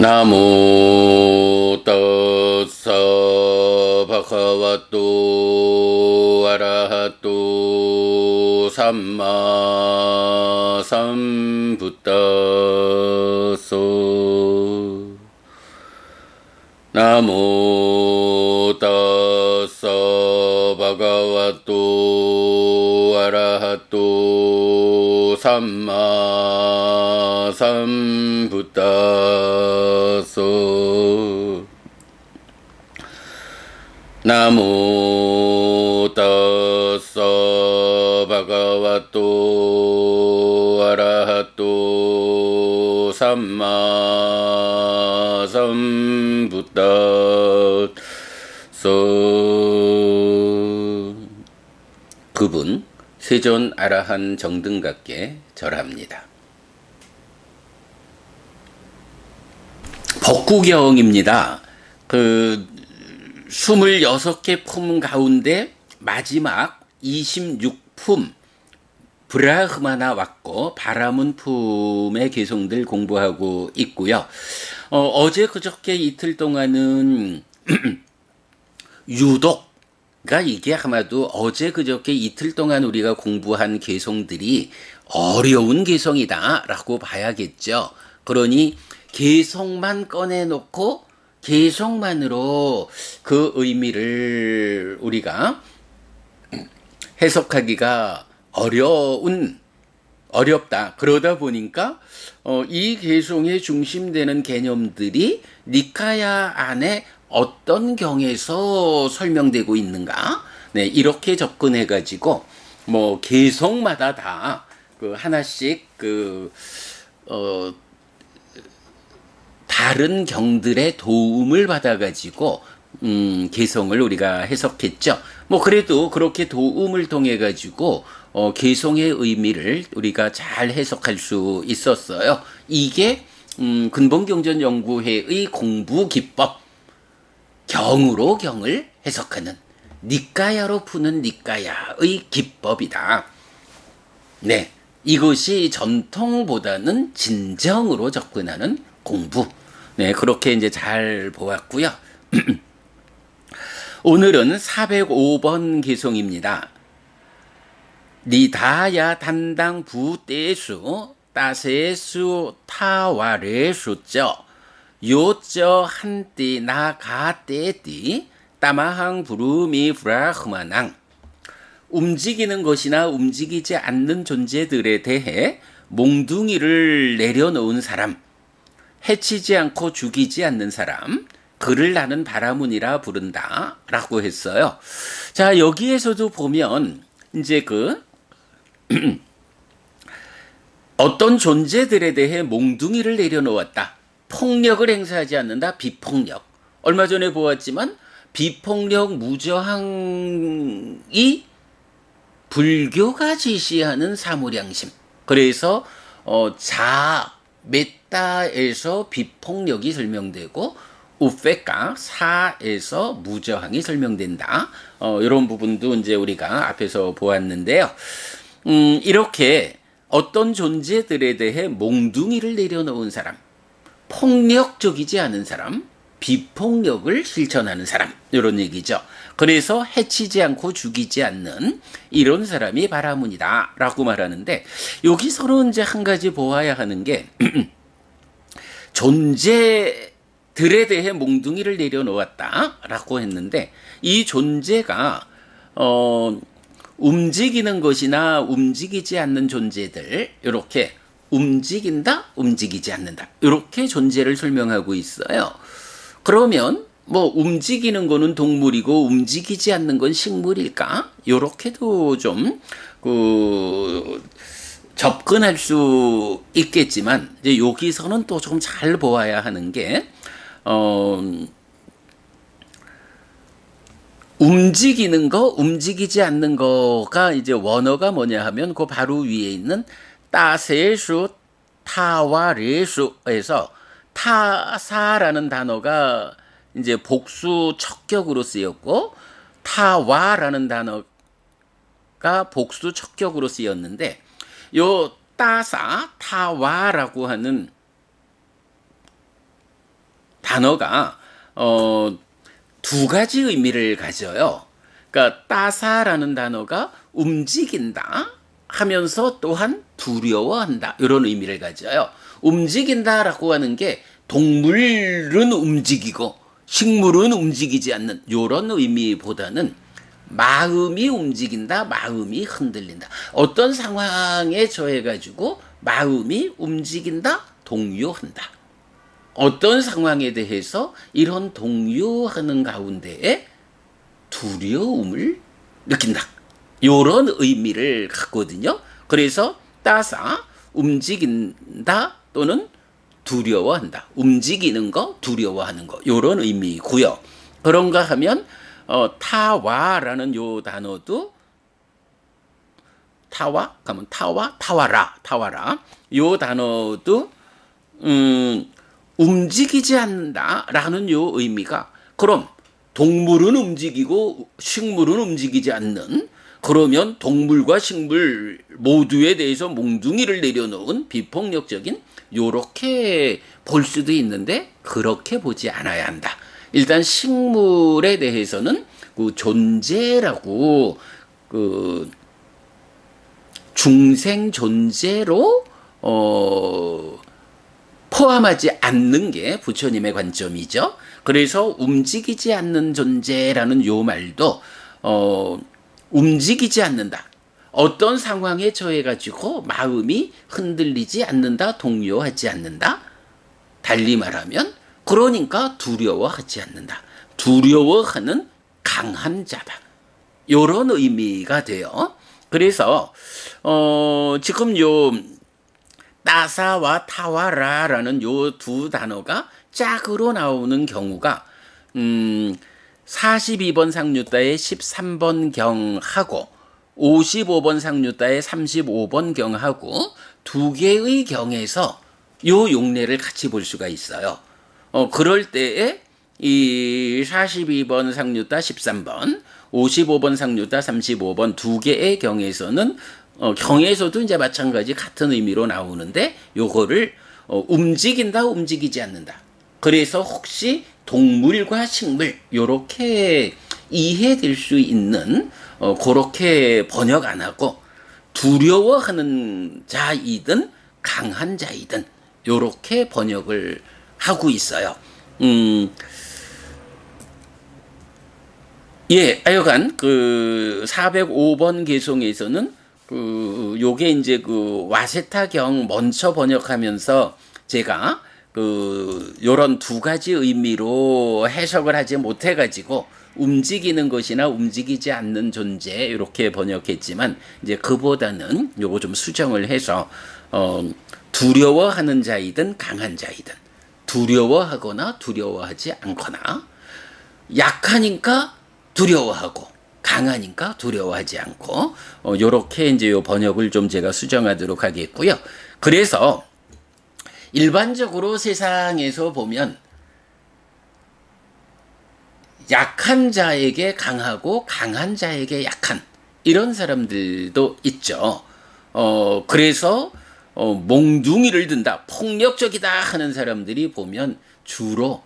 나모 따사 바카와또 아라하또 삼마 삼부따소 나모 따사 바카와또 아라하또 삼마 삼부따소 나모 따사 바가와또 아라하또 삼마 삼부따소. 그분 세존 아라한 정등각께 절합니다. 법구경입니다. 26개 품 가운데 마지막 26품 브라흐마나 왔고 바라문 품의 개송들 공부하고 있고요. 어제 그저께 이틀 동안은 유독 이게 아마도 어제 그저께 이틀 동안 우리가 공부한 개송들이 어려운 개송이다 라고 봐야겠죠. 그러니 개송만 꺼내놓고 개송만으로 그 의미를 우리가 해석하기가 어렵다. 그러다 보니까 이 개송에 중심되는 개념들이 니카야 안에 어떤 경에서 설명되고 있는가? 네, 이렇게 접근해 가지고 뭐 개송마다 다 하나씩 다른 경들의 도움을 받아가지고 개송을 우리가 해석했죠. 뭐 그래도 그렇게 도움을 통해 가지고 개송의 의미를 우리가 잘 해석할 수 있었어요. 이게 근본경전연구회의 공부 기법, 경으로 경을 해석하는 니까야로 푸는 니까야의 기법이다. 네, 이것이 전통보다는 진정으로 접근하는 공부. 네, 그렇게 이제 잘 보았고요. 오늘은 405번 개송입니다. 니다야 단당 부떼수 따세수 타와레수쩌 요쩌 한띠 나가떼띠 따마항 부르미 브라흐마낭. 움직이는 것이나 움직이지 않는 존재들에 대해 몽둥이를 내려놓은 사람, 해치지 않고 죽이지 않는 사람, 그를 나는 바라문이라 부른다 라고 했어요. 자, 여기에서도 보면 이제 어떤 존재들에 대해 몽둥이를 내려놓았다. 폭력을 행사하지 않는다. 비폭력. 얼마 전에 보았지만 비폭력 무저항이 불교가 지시하는 사무량심. 그래서 메타에서 비폭력이 설명되고 우페카 사에서 무저항이 설명된다. 이런 부분도 이제 우리가 앞에서 보았는데요. 이렇게 어떤 존재들에 대해 몽둥이를 내려놓은 사람, 폭력적이지 않은 사람, 비폭력을 실천하는 사람, 이런 얘기죠. 그래서 해치지 않고 죽이지 않는 이런 사람이 바라문이다 라고 말하는데, 여기서는 이제 한 가지 보아야 하는 게 존재들에 대해 몽둥이를 내려놓았다 라고 했는데, 이 존재가 움직이는 것이나 움직이지 않는 존재들, 이렇게 움직인다, 움직이지 않는다, 이렇게 존재를 설명하고 있어요. 그러면 뭐 움직이는 거는 동물이고 움직이지 않는 건 식물일까? 이렇게도 좀 접근할 수 있겠지만, 이제 여기서는 또 좀 잘 보아야 하는 게 움직이는 거, 움직이지 않는 거가 이제 원어가 뭐냐 하면 그 바로 위에 있는 따세수 타와레수에서 타사라는 단어가 이제 복수 척격으로 쓰였고, 타와라는 단어가 복수 척격으로 쓰였는데, 요 따사 타와라고 하는 단어가 두 가지 의미를 가져요. 그러니까 따사라는 단어가 움직인다 하면서 또한 두려워한다 이런 의미를 가져요. 움직인다라고 하는 게 동물은 움직이고 식물은 움직이지 않는 이런 의미보다는 마음이 움직인다, 마음이 흔들린다. 어떤 상황에 처해가지고 마음이 움직인다, 동요한다. 어떤 상황에 대해서 이런 동요하는 가운데에 두려움을 느낀다. 이런 의미를 갖거든요. 그래서 따사, 움직인다 또는 두려워한다. 움직이는 거, 두려워하는 거. 이런 의미고요. 그런가 하면 타와라는 요 단어도 타와 가면 타와라 요 단어도 움직이지 않는다라는 요 의미가 그럼 동물은 움직이고 식물은 움직이지 않는 그러면 동물과 식물 모두에 대해서 몽둥이를 내려놓은 비폭력적인 요렇게 볼 수도 있는데 그렇게 보지 않아야 한다. 일단 식물에 대해서는 그 존재라고 그 중생 존재로 포함하지 않는 게 부처님의 관점이죠. 그래서 움직이지 않는 존재라는 요 말도 움직이지 않는다. 어떤 상황에 처해가지고 마음이 흔들리지 않는다, 동요하지 않는다. 달리 말하면 그러니까 두려워하지 않는다. 두려워하는 강한 자다. 요런 의미가 돼요. 그래서 지금 요 따사와 타와라라는 요 두 단어가 짝으로 나오는 경우가 42번 상류따의 13번 경하고 55번 상류따의 35번 경하고 두 개의 경에서 요 용례를 같이 볼 수가 있어요. 그럴 때에 이 42번 상류따 13번, 55번 상류따 35번 두 개의 경에서는 경에서도 이제 마찬가지 같은 의미로 나오는데 요거를 움직인다, 움직이지 않는다. 그래서 혹시 동물과 식물 요렇게 이해될 수 있는 그렇게 번역 안 하고 두려워하는 자이든 강한 자이든 요렇게 번역을 하고 있어요. 예, 하여간 그 405번 개송에서는 요게 이제 그 와세타경 먼저 번역하면서 제가 요런 두 가지 의미로 해석을 하지 못해 가지고 움직이는 것이나 움직이지 않는 존재 이렇게 번역했지만 이제 그보다는 요거 좀 수정을 해서 두려워하는 자이든 강한 자이든 두려워하거나 두려워하지 않거나 약하니까 두려워하고 강하니까 두려워하지 않고 요렇게 이제 요 번역을 좀 제가 수정하도록 하겠고요. 그래서 일반적으로 세상에서 보면 약한 자에게 강하고 강한 자에게 약한 이런 사람들도 있죠. 그래서 몽둥이를 든다, 폭력적이다 하는 사람들이 보면 주로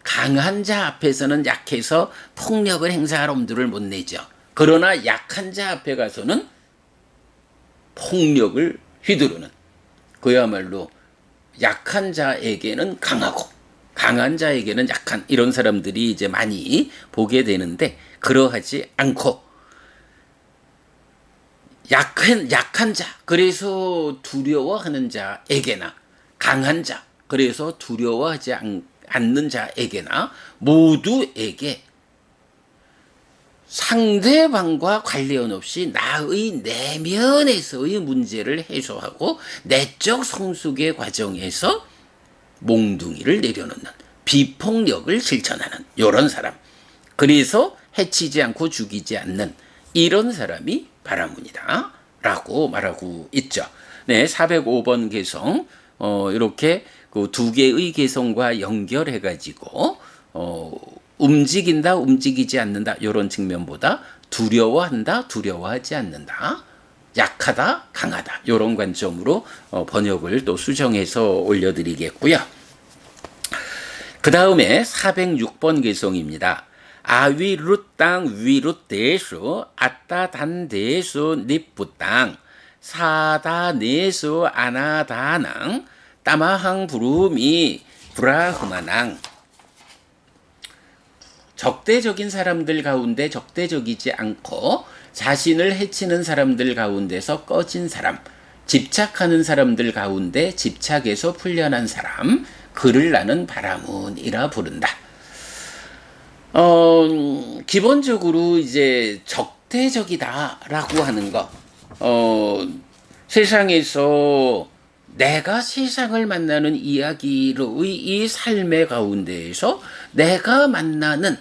강한 자 앞에서는 약해서 폭력을 행사할 엄두를 못 내죠. 그러나 약한 자 앞에 가서는 폭력을 휘두르는 그야말로 약한 자에게는 강하고 강한 자에게는 약한 이런 사람들이 이제 많이 보게 되는데 그러하지 않고 약한 자 그래서 두려워하는 자에게나 강한 자 그래서 두려워하지 않는 자에게나 모두에게 상대방과 관련 없이 나의 내면에서의 문제를 해소하고 내적 성숙의 과정에서 몽둥이를 내려놓는 비폭력을 실천하는 이런 사람 그래서 해치지 않고 죽이지 않는 이런 사람이 바라문이다 라고 말하고 있죠. 네, 405번 개성 이렇게 그 두 개의 개성과 연결해 가지고 움직인다 움직이지 않는다 이런 측면보다 두려워한다 두려워하지 않는다 약하다 강하다 이런 관점으로 번역을 또 수정해서 올려드리겠고요. 그 다음에 406번 개송입니다. 아위룻 땅 위룻 대수 아따 단 대수 니뿌 땅 사다 네수 아나다낭 따마항 부름이 브라흐마낭. 적대적인 사람들 가운데 적대적이지 않고 자신을 해치는 사람들 가운데서 꺼진 사람, 집착하는 사람들 가운데 집착에서 풀려난 사람, 그를 나는 바라문이라 부른다. 기본적으로 이제 적대적이다라고 하는 거, 세상에서 내가 세상을 만나는 이야기로의 이 삶의 가운데에서 내가 만나는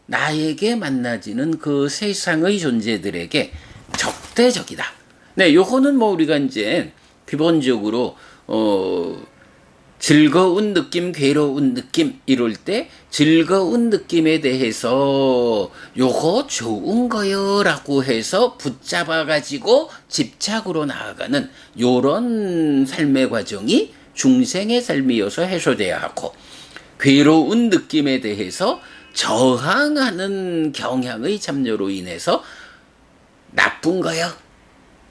나에게 만나지는 그 세상의 존재들에게 적대적이다. 네, 요거는 뭐 우리가 이제 기본적으로 즐거운 느낌, 괴로운 느낌 이럴 때 즐거운 느낌에 대해서 요거 좋은 거요 라고 해서 붙잡아 가지고 집착으로 나아가는 요런 삶의 과정이 중생의 삶이어서 해소돼야 하고, 괴로운 느낌에 대해서 저항하는 경향의 참여로 인해서 나쁜 거요,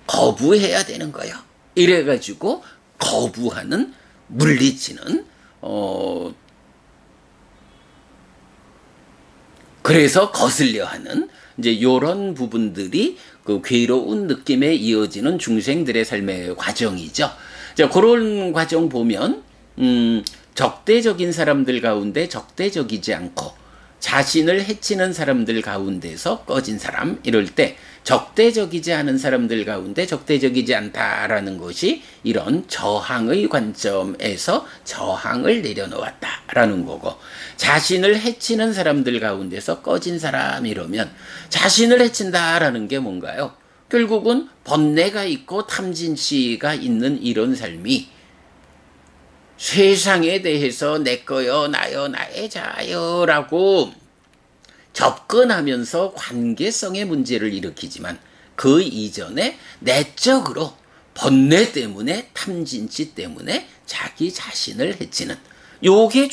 거부해야 되는 거요, 이래가지고 거부하는, 물리치는, 그래서 거슬려 하는, 이제 요런 부분들이 그 괴로운 느낌에 이어지는 중생들의 삶의 과정이죠. 자, 그런 과정 보면, 적대적인 사람들 가운데 적대적이지 않고, 자신을 해치는 사람들 가운데서 꺼진 사람, 이럴 때 적대적이지 않은 사람들 가운데 적대적이지 않다라는 것이 이런 저항의 관점에서 저항을 내려놓았다라는 거고, 자신을 해치는 사람들 가운데서 꺼진 사람 이러면 자신을 해친다라는 게 뭔가요? 결국은 번뇌가 있고 탐진치가 있는 이런 삶이 세상에 대해서 내 거요, 나요, 나의 자요 라고 접근하면서 관계성의 문제를 일으키지만, 그 이전에 내적으로 번뇌 때문에, 탐진치 때문에 자기 자신을 해치는, 요게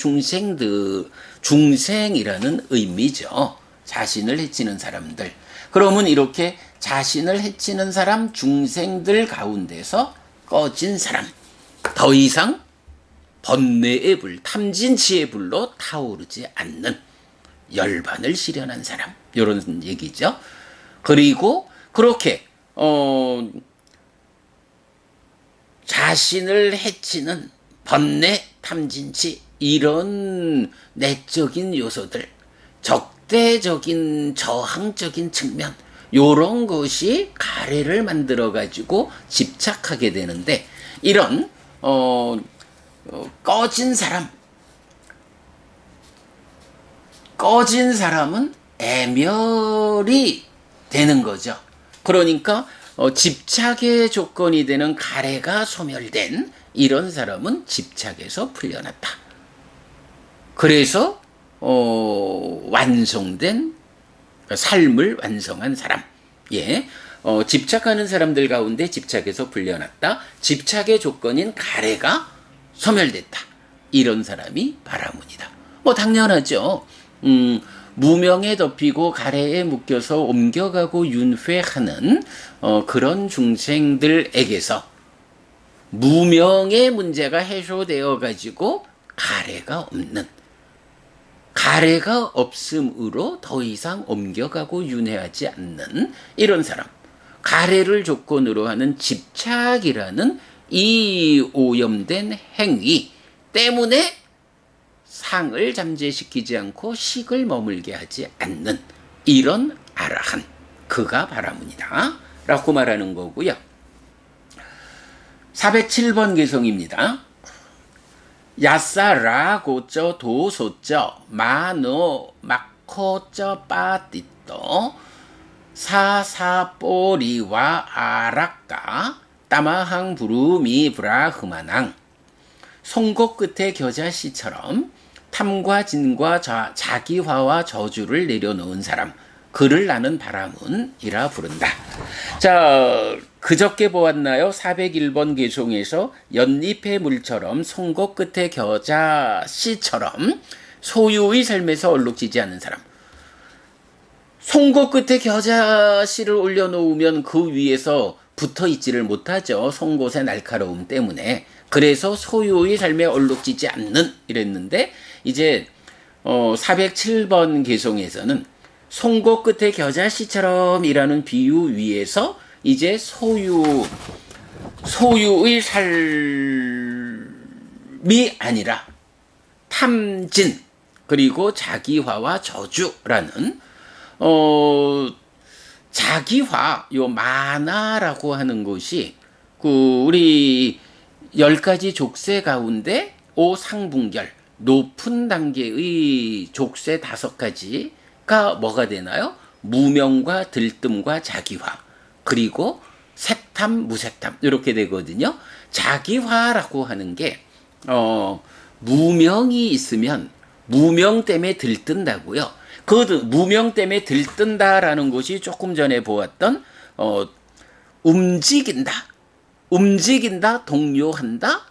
중생이라는 의미죠. 자신을 해치는 사람들. 그러면 이렇게 자신을 해치는 사람, 중생들 가운데서 꺼진 사람, 더 이상 번뇌의 불, 탐진치의 불로 타오르지 않는 열반을 실현한 사람, 이런 얘기죠. 그리고 그렇게 자신을 해치는 번뇌, 탐진치, 이런 내적인 요소들, 적대적인 저항적인 측면, 요런 것이 가래를 만들어 가지고 집착하게 되는데, 이런 꺼진 사람은 애멸이 되는 거죠. 그러니까 집착의 조건이 되는 가래가 소멸된 이런 사람은 집착에서 풀려났다. 그래서 완성된 삶을 완성한 사람. 예. 집착하는 사람들 가운데 집착에서 풀려났다. 집착의 조건인 가래가 소멸됐다. 이런 사람이 바라문이다. 뭐 당연하죠. 무명에 덮이고 가래에 묶여서 옮겨가고 윤회하는 그런 중생들에게서 무명의 문제가 해소되어 가지고 가래가 없는, 가래가 없음으로 더 이상 옮겨가고 윤회하지 않는 이런 사람, 가래를 조건으로 하는 집착이라는 이 오염된 행위 때문에 상을 잠재시키지 않고 식을 머물게 하지 않는 이런 아라한, 그가 바라문이다 라고 말하는 거고요. 407번 개성입니다. 야사라고쩌 도소쩌 마노 마코쩌 빠띠떠 사사뽀리와 아락가 따마항 부루미 브라흐마낭. 송곳 끝에 겨자씨처럼 탐과 진과 자기화와 저주를 내려놓은 사람, 그를 나는 바라문이라 부른다. 자, 그저께 보았나요? 401번 개송에서 연잎의 물처럼 송곳 끝에 겨자씨처럼 소유의 삶에서 얼룩지지 않는 사람. 송곳 끝에 겨자씨를 올려놓으면 그 위에서 붙어 있지를 못하죠. 송곳의 날카로움 때문에. 그래서 소유의 삶에 얼룩지지 않는 이랬는데 이제 407번 개송에서는 송곳 끝에 겨자씨처럼 이라는 비유 위에서 이제 소유의 삶이 아니라 탐진 그리고 자기화와 저주라는 자기화 요 만화라고 하는 것이 우리 10가지 족쇄 가운데 오상분결 높은 단계의 족쇄 5가지가 뭐가 되나요? 무명과 들뜸과 자기화 그리고 색탐 무색탐 이렇게 되거든요. 자기화라고 하는 게 무명이 있으면 무명 때문에 들뜬다고요. 그 무명 때문에 들뜬다라는 것이 조금 전에 보았던 움직인다, 동요한다,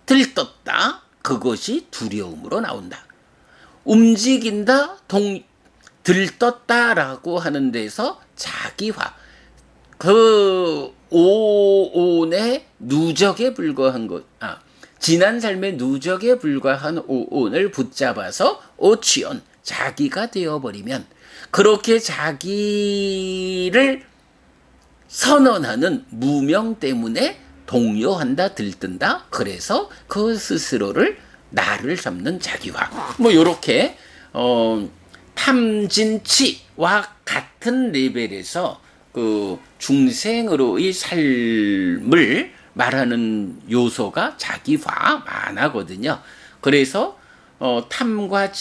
들떴다. 그것이 두려움으로 나온다. 움직인다, 들떴다라고 하는 데서 자기화, 그 오온의 누적에 불과한 것, 지난 삶의 누적에 불과한 오온을 붙잡아서 오치온, 자기가 되어버리면 그렇게 자기를 선언하는 무명 때문에 동요한다, 들뜬다. 그래서 그 스스로를 나를 삼는 자기화. 뭐 요렇게 탐진치와 같은 레벨에서 그 중생으로의 삶을 말하는 요소가 자기화 만화거든요. 그래서 탐과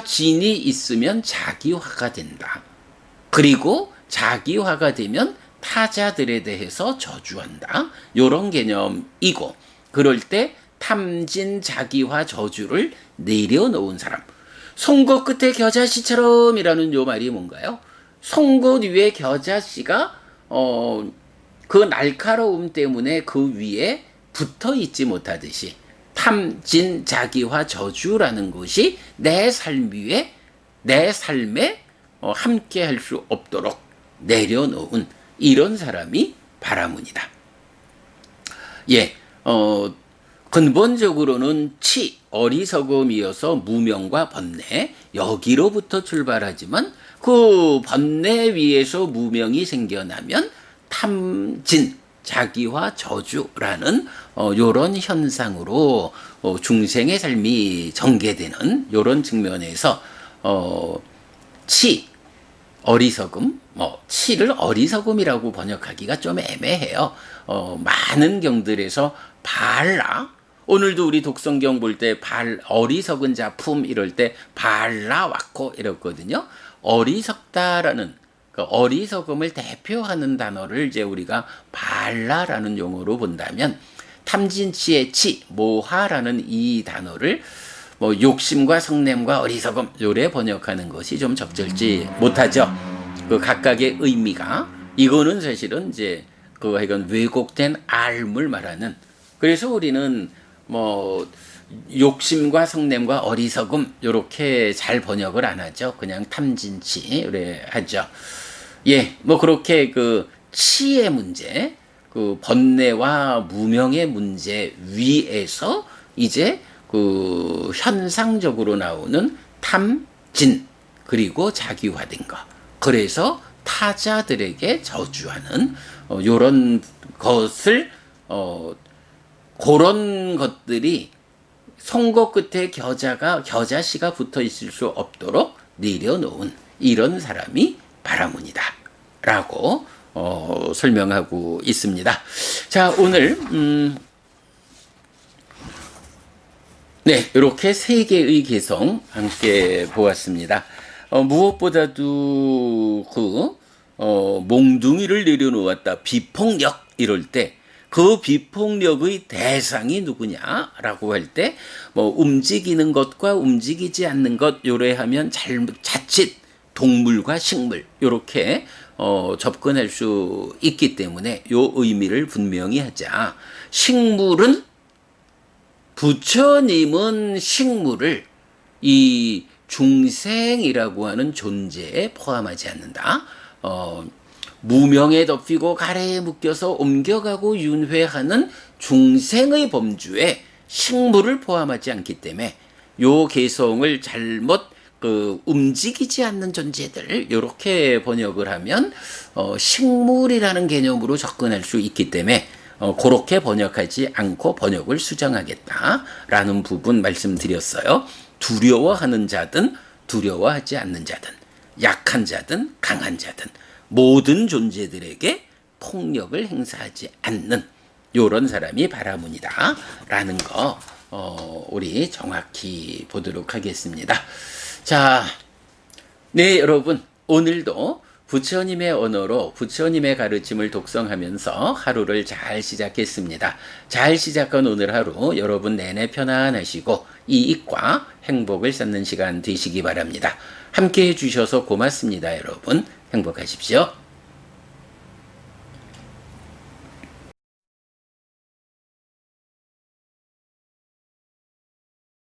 진이 있으면 자기화가 된다. 그리고 자기화가 되면 타자들에 대해서 저주한다. 요런 개념이고 그럴 때 탐진 자기화 저주를 내려놓은 사람. 송곳 끝에 겨자씨처럼이라는 요 말이 뭔가요? 송곳 위에 겨자씨가 그 날카로움 때문에 그 위에 붙어 있지 못하듯이 탐진 자기화 저주라는 것이 내 삶 위에 내 삶에 함께 할 수 없도록 내려놓은 이런 사람이 바라문이다. 예, 근본적으로는 어리석음이어서 무명과 번뇌 여기로부터 출발하지만 그 번뇌 위에서 무명이 생겨나면 탐진 자기화 저주라는 요런 현상으로 중생의 삶이 전개되는 요런 측면에서 어리석음, 치를 어리석음이라고 번역하기가 좀 애매해요. 많은 경들에서 발라, 오늘도 우리 독성경 볼 때 어리석은 자품 이럴 때 발라 왔고 이랬거든요. 어리석다라는 그 어리석음을 대표하는 단어를 이제 우리가 발라라는 용어로 본다면 탐진치의 모하라는 이 단어를 욕심과 성냄과 어리석음 요래 번역하는 것이 좀 적절치 못하죠. 그 각각의 의미가 이거는 사실은 이제 이건 왜곡된 알물 말하는. 그래서 우리는 욕심과 성냄과 어리석음 요렇게 잘 번역을 안 하죠. 그냥 탐진치 요래 하죠. 예, 그렇게 그 치의 문제, 그 번뇌와 무명의 문제 위에서 이제 그 현상적으로 나오는 탐진 그리고 자기화된 것. 그래서 타자들에게 저주하는 요런 것을 그런 것들이 송곳 끝에 겨자씨가 붙어 있을 수 없도록 내려놓은 이런 사람이 바라문이다 라고 설명하고 있습니다. 자, 오늘 네, 이렇게 3개의 개성 함께 보았습니다. 무엇보다도 몽둥이를 내려놓았다, 비폭력 이럴 때 그 비폭력의 대상이 누구냐라고 할 때 움직이는 것과 움직이지 않는 것 요래하면 자칫 동물과 식물 요렇게 접근할 수 있기 때문에 요 의미를 분명히 하자. 식물은 부처님은 식물을 이 중생이라고 하는 존재에 포함하지 않는다. 무명에 덮이고 가래에 묶여서 옮겨가고 윤회하는 중생의 범주에 식물을 포함하지 않기 때문에 요 개성을 잘못 움직이지 않는 존재들 이렇게 번역을 하면 식물이라는 개념으로 접근할 수 있기 때문에 그렇게 번역하지 않고 번역을 수정하겠다라는 부분 말씀드렸어요. 두려워하는 자든 두려워하지 않는 자든 약한 자든 강한 자든 모든 존재들에게 폭력을 행사하지 않는 요런 사람이 바라문이다 라는 거 우리 정확히 보도록 하겠습니다. 자, 네 여러분, 오늘도 부처님의 언어로 부처님의 가르침을 독성하면서 하루를 잘 시작했습니다. 잘 시작한 오늘 하루 여러분 내내 편안하시고 이익과 행복을 쌓는 시간 되시기 바랍니다. 함께 해주셔서 고맙습니다. 여러분 행복하십시오.